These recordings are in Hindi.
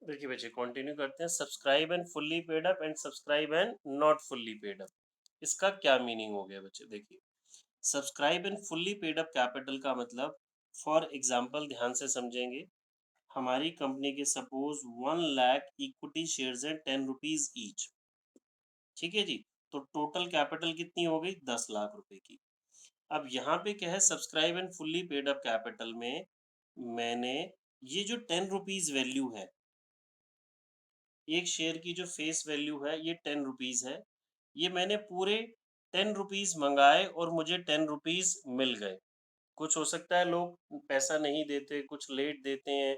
देखिए बच्चे कंटिन्यू करते हैं। Subscribe and fully paid up and subscribe and not fully paid up, इसका क्या मीनिंग हो गया बच्चे? देखिए, subscribe and fully paid up capital का मतलब, फॉर एग्जांपल ध्यान से समझेंगे, हमारी कंपनी के सपोज 1 लाख इक्विटी शेयर्स हैं 10 रुपीज ईच। ठीक है जी। तो टोटल कैपिटल कितनी हो गई? 10 लाख रुपए की। अब यहाँ पे क्या है, subscribe and fully paid up capital में मैंने ये जो 10 रुपीज वैल्यू है, एक शेयर की जो फेस वैल्यू है ये 10 रुपीज है। ये मैंने पूरे 10 रुपीज मंगाए और मुझे 10 रुपीज मिल गए। कुछ हो सकता है लोग पैसा नहीं देते, कुछ लेट देते हैं,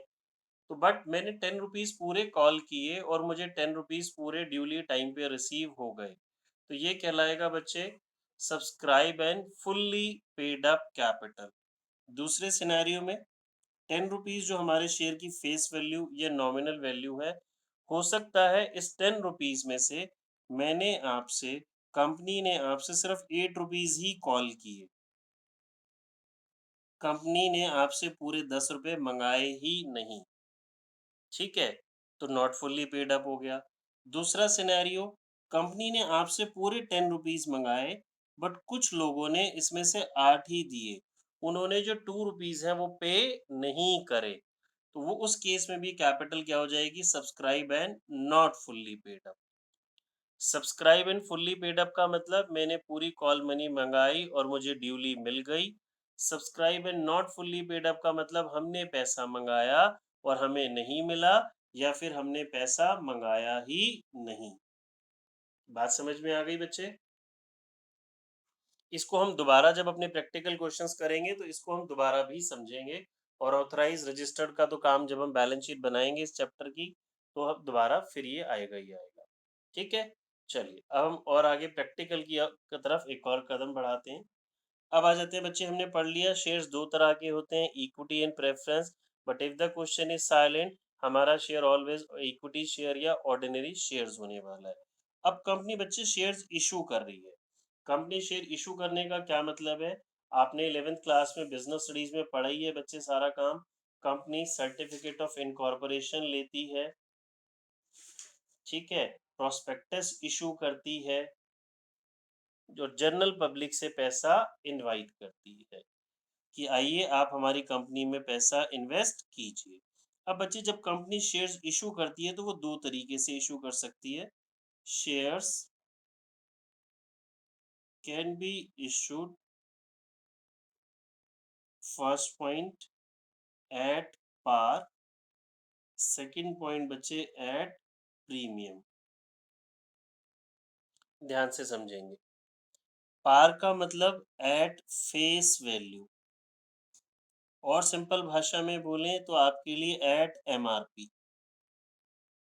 तो बट मैंने 10 रुपीज पूरे कॉल किए और मुझे 10 रुपीज पूरे ड्यूली टाइम पे रिसीव हो गए। तो ये कहलाएगा बच्चे subscribe and fully paid up capital. दूसरे सिनेरियो में 10 रुपीज जो हमारे शेयर की फेस वैल्यू या नॉमिनल वैल्यू है, हो सकता है इस 10 रुपीज में से मैंने आपसे, कंपनी ने आपसे सिर्फ 8 रुपीज ही कॉल किए, कंपनी ने आपसे पूरे 10 रुपए मंगाए ही नहीं। ठीक है, तो नॉट फुल्ली पेड अप हो गया। दूसरा सिनेरियो, कंपनी ने आपसे पूरे 10 रुपीज मंगाए, बट कुछ लोगों ने इसमें से 8 ही दिए, उन्होंने जो 2 रुपीज है वो पे नहीं करे, तो वो उस केस में भी कैपिटल क्या हो जाएगी? Subscribe and not fully paid up. Subscribe and fully paid up का मतलब मैंने पूरी कॉल मनी मंगाई और मुझे ड्यूली मिल गई। Subscribe and not fully paid up का मतलब हमने पैसा मंगाया और हमें नहीं मिला, या फिर हमने पैसा मंगाया ही नहीं। बात समझ में आ गई बच्चे? इसको हम दोबारा जब अपने प्रैक्टिकल क्वेश्चंस करेंगे तो इसको हम दोबारा भी समझेंगे। और ऑथराइज रजिस्टर्ड का तो काम जब हम बैलेंस शीट बनाएंगे इस चैप्टर की, तो अब दोबारा फिर ये आएगा ही आएगा। ठीक है, चलिए अब हम और आगे प्रैक्टिकल की तरफ एक और कदम बढ़ाते हैं। अब आ जाते हैं बच्चे, हमने पढ़ लिया शेयर्स दो तरह के होते हैं, equity and preference. But if the question is silent, हमारा शेयर ऑलवेज इक्विटी शेयर या ऑर्डिनरी शेयर्स होने वाला है। अब कंपनी बच्चे शेयर्स इशू कर रही है। कंपनी शेयर इशू करने का क्या मतलब है? आपने 11th क्लास में बिजनेस स्टडीज में पढ़ा ही है बच्चे सारा काम। कंपनी सर्टिफिकेट ऑफ इनकॉर्पोरेशन लेती है, ठीक है, प्रोस्पेक्टस इशू करती है, जो जनरल पब्लिक से पैसा इनवाइट करती है कि आइए आप हमारी कंपनी में पैसा इन्वेस्ट कीजिए। अब बच्चे जब कंपनी शेयर्स इशू करती है तो वो दो तरीके से इशू कर सकती है। Shares can be issued, first point, at par, second point बच्चे एट प्रीमियम। ध्यान से समझेंगे। पार का मतलब एट फेस वैल्यू, और सिंपल भाषा में बोलें तो आपके लिए एट एमआरपी।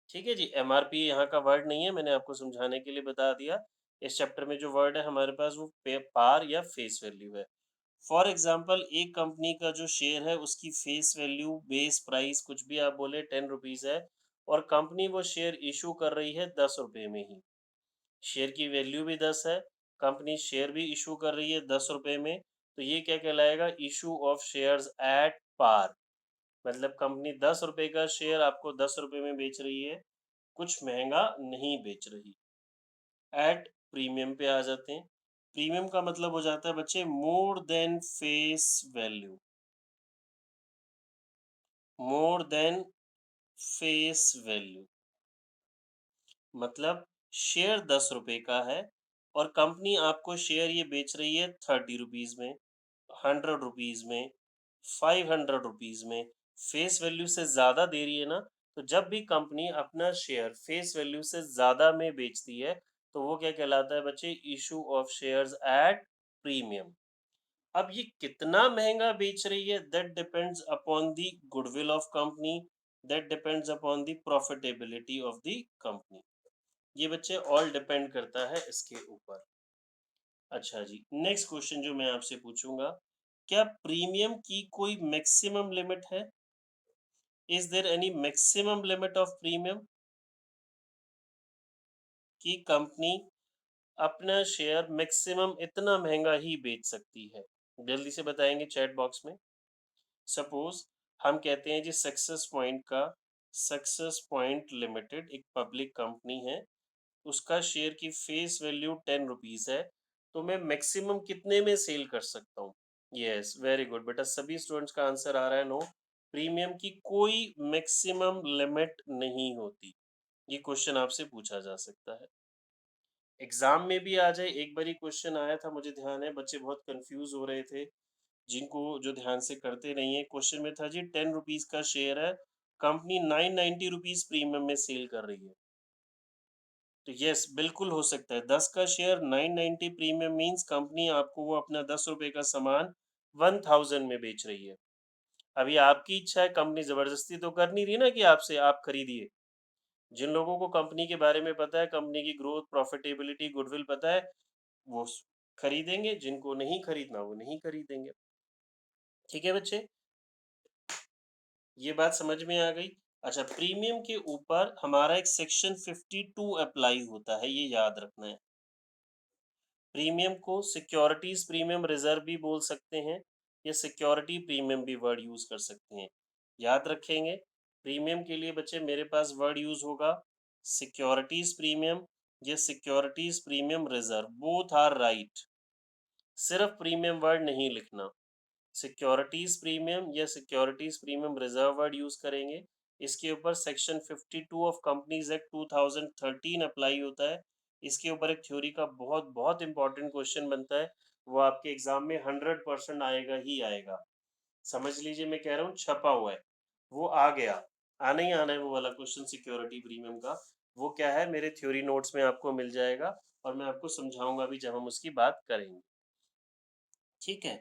ठीक है जी, एमआरपी यहाँ का वर्ड नहीं है, मैंने आपको समझाने के लिए बता दिया। इस चैप्टर में जो वर्ड है हमारे पास वो पार या फेस वैल्यू है। फॉर एग्जाम्पल, एक कंपनी का जो शेयर है उसकी फेस वैल्यू, बेस प्राइस कुछ भी आप बोले, 10 रुपीज है, और कंपनी वो शेयर इशू कर रही है 10 रुपए में ही। शेयर की वैल्यू भी 10 है, कंपनी शेयर भी इशू कर रही है 10 रुपए में, तो ये क्या कहलाएगा? Issue of shares at par. मतलब कंपनी 10 रुपए का शेयर आपको 10 रुपए में बेच रही है, कुछ महंगा नहीं बेच रही। एट प्रीमियम पे आ जाते हैं। प्रीमियम का मतलब हो जाता है बच्चे more than face value, more than face value. मतलब शेयर 10 रुपए का है और कंपनी आपको शेयर ये बेच रही है 30 रुपीज में, 100 रुपीज में, 500 रुपीज में, फेस वैल्यू से ज्यादा दे रही है ना। तो जब भी कंपनी अपना शेयर फेस वैल्यू से ज्यादा में बेचती है, तो वो क्या कहलाता है बच्चे? Issue of shares at premium. अब ये कितना महंगा बेच रही है, that depends upon the goodwill of company, that depends upon the profitability of the company. ये बच्चे ऑल डिपेंड करता है इसके ऊपर। अच्छा जी, नेक्स्ट क्वेश्चन जो मैं आपसे पूछूंगा, क्या प्रीमियम की कोई मैक्सिमम लिमिट है? Is there any maximum limit of premium, कि कंपनी अपना शेयर मैक्सिमम इतना महंगा ही बेच सकती है? जल्दी से बताएंगे चैट बॉक्स में। सपोज हम कहते हैं जी सक्सेस पॉइंट का सक्सेस पॉइंट लिमिटेड एक पब्लिक कंपनी है, उसका शेयर की फेस वैल्यू 10 रुपीज है, तो मैं मैक्सिमम कितने में सेल कर सकता हूँ? यस, वेरी गुड बेटा, सभी स्टूडेंट्स का आंसर आ रहा है नो। प्रीमियम की कोई मैक्सिमम लिमिट नहीं होती। ये क्वेश्चन आपसे पूछा जा सकता है, एग्जाम में भी आ जाए। एक बारी क्वेश्चन आया था, मुझे ध्यान है, बच्चे बहुत कंफ्यूज हो रहे थे, जिनको जो ध्यान से करते नहीं है। क्वेश्चन में था जी 10 रुपीज का शेयर है, कंपनी 990 रुपीज प्रीमियम में सेल कर रही है। तो यस, बिल्कुल हो सकता है। 10 का शेयर 990 प्रीमियम मींस कंपनी आपको वो अपना 10 रुपए का सामान 1000 में बेच रही है। अभी आपकी इच्छा है, कंपनी जबरदस्ती तो कर नहीं रही ना कि आपसे आप खरीदिए। जिन लोगों को कंपनी के बारे में पता है, कंपनी की ग्रोथ, प्रॉफिटेबिलिटी, गुडविल पता है, वो खरीदेंगे। जिनको नहीं खरीदना वो नहीं खरीदेंगे। ठीक है बच्चे, ये बात समझ में आ गई। अच्छा, प्रीमियम के ऊपर हमारा एक सेक्शन 52 अप्लाई होता है, ये याद रखना है। प्रीमियम को सिक्योरिटीज प्रीमियम रिजर्व भी बोल सकते हैं, या सिक्योरिटी प्रीमियम भी वर्ड यूज कर सकते हैं। याद रखेंगे, प्रीमियम के लिए बच्चे मेरे पास वर्ड यूज होगा सिक्योरिटीज प्रीमियम या securities premium reserve, both are right. सिर्फ प्रीमियम वर्ड नहीं लिखना, सिक्योरिटीज प्रीमियम या securities premium reserve word use करेंगे। इसके ऊपर section 52 of companies act 2013 apply होता है। इसके ऊपर एक थ्योरी का बहुत बहुत इंपॉर्टेंट क्वेश्चन बनता है, वो आपके एग्जाम में 100% आएगा ही आएगा। समझ लीजिए, मैं कह रहा हूँ छपा हुआ है, वो आ गया, आना ही आना है वो वाला क्वेश्चन सिक्योरिटी प्रीमियम का। वो क्या है, मेरे थ्योरी नोट्स में आपको मिल जाएगा, और मैं आपको समझाऊंगा भी जब हम उसकी बात करेंगे। ठीक है,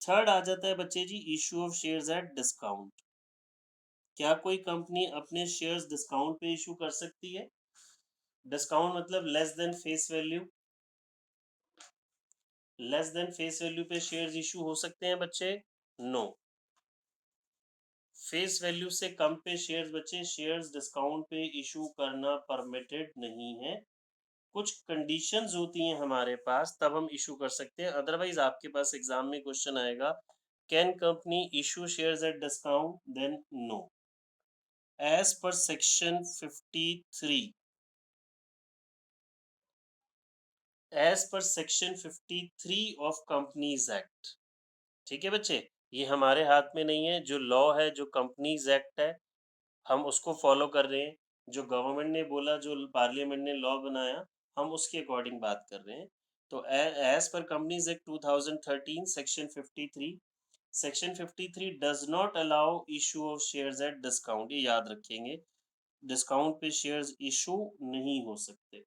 थर्ड आ जाता है बच्चे जी, issue of shares at discount. क्या कोई कंपनी अपने शेयर्स डिस्काउंट पे इशू कर सकती है? डिस्काउंट मतलब less than face value, less than face value पे शेयर्स इशू हो सकते हैं बच्चे? नो, फेस वैल्यू से कम पे शेयर्स बच्चे, शेयर्स डिस्काउंट पे इशू करना परमिटेड नहीं है। कुछ कंडीशंस होती हैं हमारे पास, तब हम इशू कर सकते हैं, अदरवाइज आपके पास एग्जाम में क्वेश्चन आएगा, can company issue shares at discount, then no. as per section 53, as per section 53 of companies act. ठीक है बच्चे, ये हमारे हाथ में नहीं है, जो लॉ है, जो कंपनीज एक्ट है, हम उसको फॉलो कर रहे हैं। जो गवर्नमेंट ने बोला, जो पार्लियामेंट ने लॉ बनाया, हम उसके अकॉर्डिंग बात कर रहे हैं। तो as per companies act 2013 section 53, section 53 does not allow issue of shares at discount, ये याद रखेंगे, डिस्काउंट पे शेयर्स इशू नहीं हो सकते।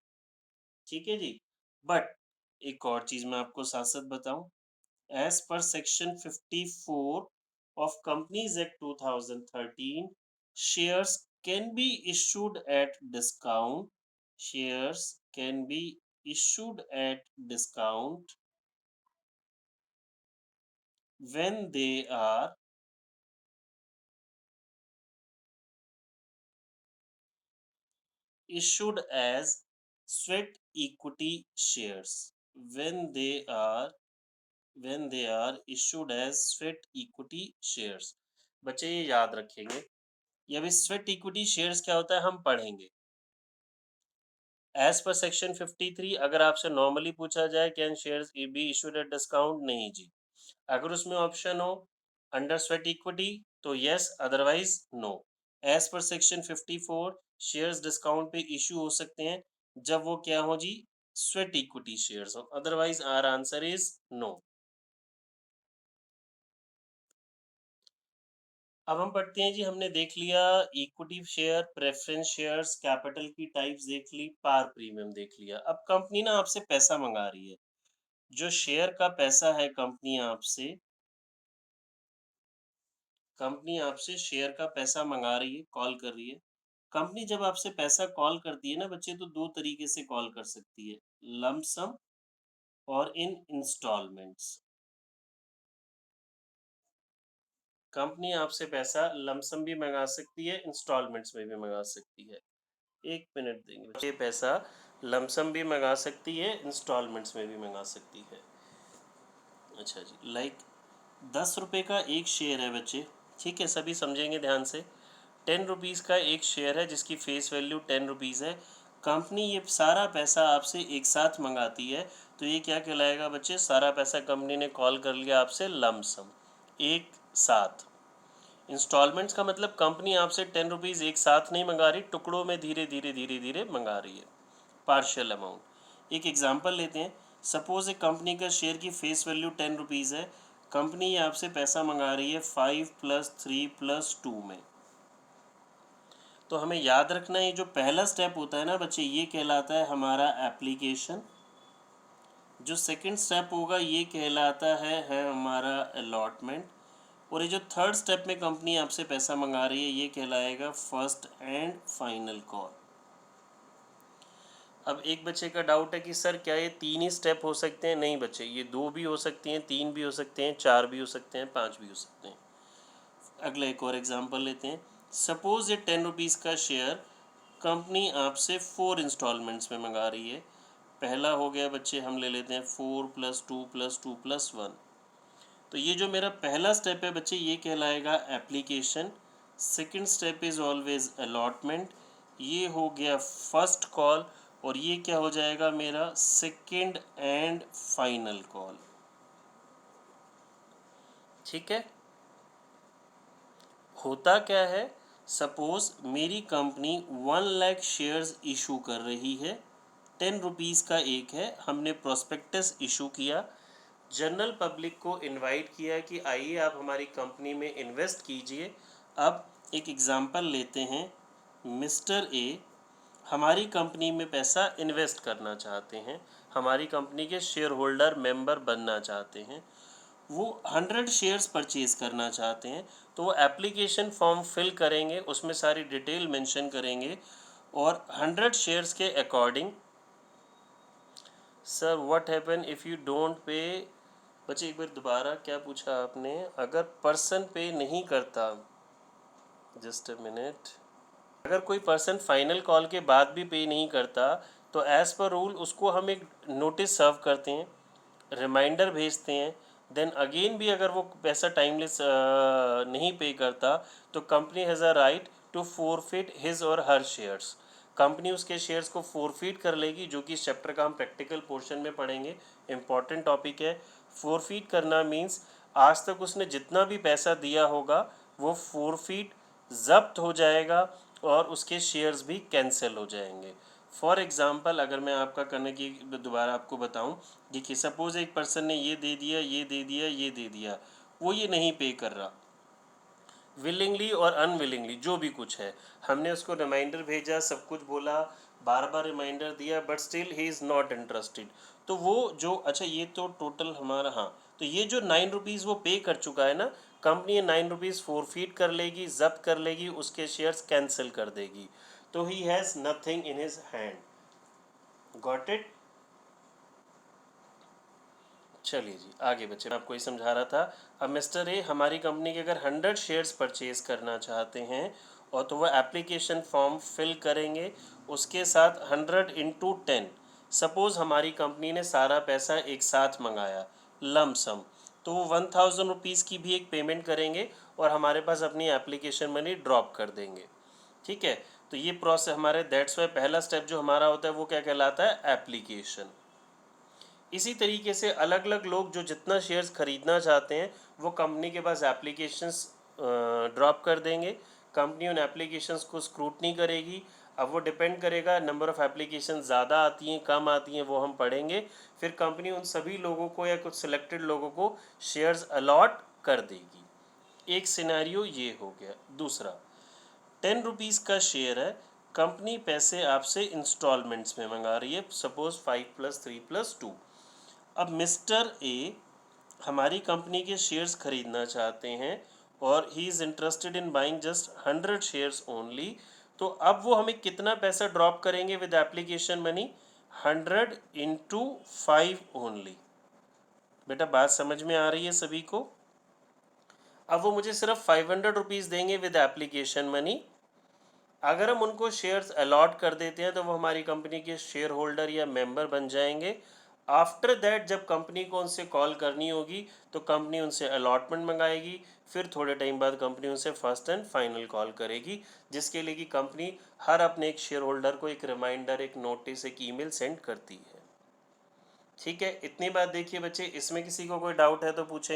ठीक है जी, बट एक और चीज मैं आपको साथ साथ बताऊं, as per section 54 of companies act 2013, shares can be issued at discount, shares can be issued at discount when they are issued as sweat equity shares, when they are issued as sweat equity shares। बच्चे ये याद रखेंगे, ये अभी स्वेट इक्विटी शेयर्स क्या होता है हम पढ़ेंगे। एज पर सेक्शन 53 अगर आपसे नॉर्मली पूछा जाए can shares be issued at discount, नहीं जी। अगर उसमें ऑप्शन हो अंडर स्वेट इक्विटी तो yes, otherwise no. As per section 54 shares discount पे इशू हो सकते हैं जब वो क्या हो जी, स्वेट इक्विटी शेयर्स हो, otherwise our answer is no. अब हम पढ़ते हैं जी, हमने देख लिया equity share, preference shares, capital की टाइप्स देख ली, पार प्रीमियम देख लिया। अब कंपनी ना आपसे पैसा मंगा रही है, जो शेयर का पैसा है, कंपनी आपसे शेयर का पैसा मंगा रही है, कॉल कर रही है। कंपनी जब आपसे पैसा कॉल करती है ना बच्चे, तो दो तरीके से कॉल कर सकती है, लंप सम और इन इंस्टॉलमेंट्स। कंपनी आपसे पैसा लमसम भी मंगा सकती है, इंस्टॉलमेंट्स में भी मंगा सकती है। एक मिनट देंगे, ये पैसा लमसम भी मंगा सकती है, इंस्टॉलमेंट्स में भी मंगा सकती है। अच्छा जी, लाइक 10 रुपये का एक शेयर है बच्चे, ठीक है, सभी समझेंगे ध्यान से। ₹10 का एक शेयर है जिसकी फेस वैल्यू ₹10 है। कंपनी ये सारा पैसा आपसे एक साथ मंगाती है, तो ये क्या कहलाएगा बच्चे? सारा पैसा कंपनी ने कॉल कर लिया आपसे लमसम, एक साथ। इंस्टॉलमेंट्स का मतलब कंपनी आपसे ₹10 एक साथ नहीं मंगा रही, टुकड़ों में धीरे धीरे धीरे धीरे मंगा रही है, पार्शियल अमाउंट। एक एग्जांपल लेते हैं। सपोज एक कंपनी का शेयर की फेस वैल्यू ₹10 है। कंपनी आपसे पैसा मंगा रही है 5 + 3 + 2 में। तो हमें याद रखना है, जो पहला स्टेप होता है ना बच्चे, ये कहलाता है हमारा एप्लीकेशन। जो सेकंड स्टेप होगा ये कहलाता है हमारा अलॉटमेंट। और ये जो थर्ड स्टेप में कंपनी आपसे पैसा मंगा रही है ये कहलाएगा फर्स्ट एंड फाइनल कॉल। अब एक बच्चे का डाउट है कि सर क्या ये 3 ही स्टेप हो सकते हैं? नहीं बच्चे, ये 2 भी हो सकती हैं, 3 भी हो सकते हैं, 4 भी हो सकते हैं, 5 भी हो सकते हैं। अगला एक और एग्जांपल लेते हैं। सपोज ये ₹10 का शेयर कंपनी आपसे 4 इंस्टॉलमेंट्स में मंगा रही है। पहला हो गया बच्चे, हम ले लेते हैं 4 + 2 + 2 + 1। तो ये जो मेरा पहला स्टेप है बच्चे ये कहलाएगा application. Second step is always allotment. ये हो गया फर्स्ट कॉल। और ये क्या हो जाएगा मेरा? Second and final call. ठीक है। होता क्या है, सपोज मेरी कंपनी 1 लाख शेयर्स इशू कर रही है। ₹10 का एक है, हमने प्रोस्पेक्टस इशू किया, जनरल पब्लिक को इनवाइट किया कि आइए आप हमारी कंपनी में इन्वेस्ट कीजिए। अब एक एग्जांपल लेते हैं। मिस्टर ए हमारी कंपनी में पैसा इन्वेस्ट करना चाहते हैं, हमारी कंपनी के शेयर होल्डर मेंबर बनना चाहते हैं। वो 100 शेयर्स परचेज़ करना चाहते हैं, तो वो एप्लीकेशन फॉर्म फिल करेंगे, उसमें सारी डिटेल मेंशन करेंगे। और 100 शेयर्स के according, sir what happen if you don't pay? बच्चे एक बार दोबारा क्या पूछा आपने? अगर पर्सन पे नहीं करता, जस्ट अ मिनट, अगर कोई पर्सन फाइनल कॉल के बाद भी पे नहीं करता तो एज़ पर रूल उसको हम एक नोटिस सर्व करते हैं, रिमाइंडर भेजते हैं। देन अगेन भी अगर वो पैसा टाइमलेस नहीं पे करता तो company has a right to forfeit his or her shares. Company उसके शेयर्स को फोरफिट कर लेगी, जो कि इस चैप्टर का हम प्रैक्टिकल पोर्शन में पढ़ेंगे। इम्पॉर्टेंट टॉपिक है। फोरफिट करना मीन्स आज तक उसने जितना भी पैसा दिया होगा वो फोरफिट, जब्त हो जाएगा और उसके शेयर्स भी कैंसिल हो जाएंगे। फॉर एग्ज़ाम्पल अगर मैं आपका करने की दोबारा आपको बताऊं, देखिए सपोज़ एक पर्सन ने ये दे दिया, ये दे दिया, ये दे दिया, वो ये नहीं पे कर रहा, विलिंगली और अनविलिंगली जो भी कुछ है, हमने उसको रिमाइंडर भेजा, सब कुछ बोला, बार बार रिमाइंडर दिया, but still he is not interested. तो वो जो, अच्छा ये तो टोटल हमारा, हाँ, तो ये जो ₹9 वो पे कर चुका है ना, कंपनी ये ₹9 फोरफीट कर लेगी, जब्त कर लेगी, उसके शेयर्स कैंसिल कर देगी। तो he has nothing in his hand. Got it? चलिए जी आगे बच्चे, मैं आपको ये समझा रहा था। अब मिस्टर ए हमारी कंपनी के अगर 100 शेयर्स परचेज करना चाहते हैं और तो वह एप्लीकेशन फॉर्म फिल करेंगे, उसके साथ 100 × 10, सपोज़ हमारी कंपनी ने सारा पैसा एक साथ मंगाया लमसम, तो वो 1000 रुपीज़ की भी एक पेमेंट करेंगे और हमारे पास अपनी एप्लीकेशन मनी ड्रॉप कर देंगे। ठीक है, तो ये प्रोसेस हमारे, दैट्स वाई पहला स्टेप जो हमारा होता है वो क्या कहलाता है? एप्लीकेशन। इसी तरीके से अलग अलग लोग जो जितना शेयर्स खरीदना चाहते हैं वो कंपनी के पास एप्लीकेशंस ड्रॉप कर देंगे। कंपनी उन एप्लीकेशंस को स्क्रूटनी करेगी। अब वो डिपेंड करेगा, नंबर ऑफ़ एप्लीकेशन ज़्यादा आती हैं कम आती हैं वो हम पढ़ेंगे। फिर कंपनी उन सभी लोगों को या कुछ सिलेक्टेड लोगों को शेयर्स अलॉट कर देगी। एक सिनेरियो ये हो गया। दूसरा, ₹10 का शेयर है, कंपनी पैसे आपसे इंस्टॉलमेंट्स में मंगा रही है, सपोज 5 + 3 + 2। अब मिस्टर ए हमारी कंपनी के शेयर्स खरीदना चाहते हैं और he is interested in buying just 100 shares only. तो अब वो हमें कितना पैसा ड्रॉप करेंगे विद एप्लीकेशन मनी? 100 × 5 ओनली। बेटा बात समझ में आ रही है सभी को? अब वो मुझे सिर्फ 500 रुपीज़ देंगे विद एप्लीकेशन मनी। अगर हम उनको शेयर्स अलॉट कर देते हैं तो वो हमारी कंपनी के शेयर होल्डर या मेंबर बन जाएंगे। आफ्टर दैट जब कंपनी को उनसे कॉल करनी होगी तो कंपनी उनसे अलॉटमेंट मंगाएगी, फिर थोड़े टाइम बाद कंपनी उनसे फर्स्ट एंड फाइनल कॉल करेगी, जिसके लिए कि कंपनी हर अपने एक शेयर होल्डर को एक रिमाइंडर, एक नोटिस, एक ईमेल सेंड करती है। ठीक है, इतनी बात देखिए बच्चे, इसमें किसी को कोई डाउट है तो पूछें।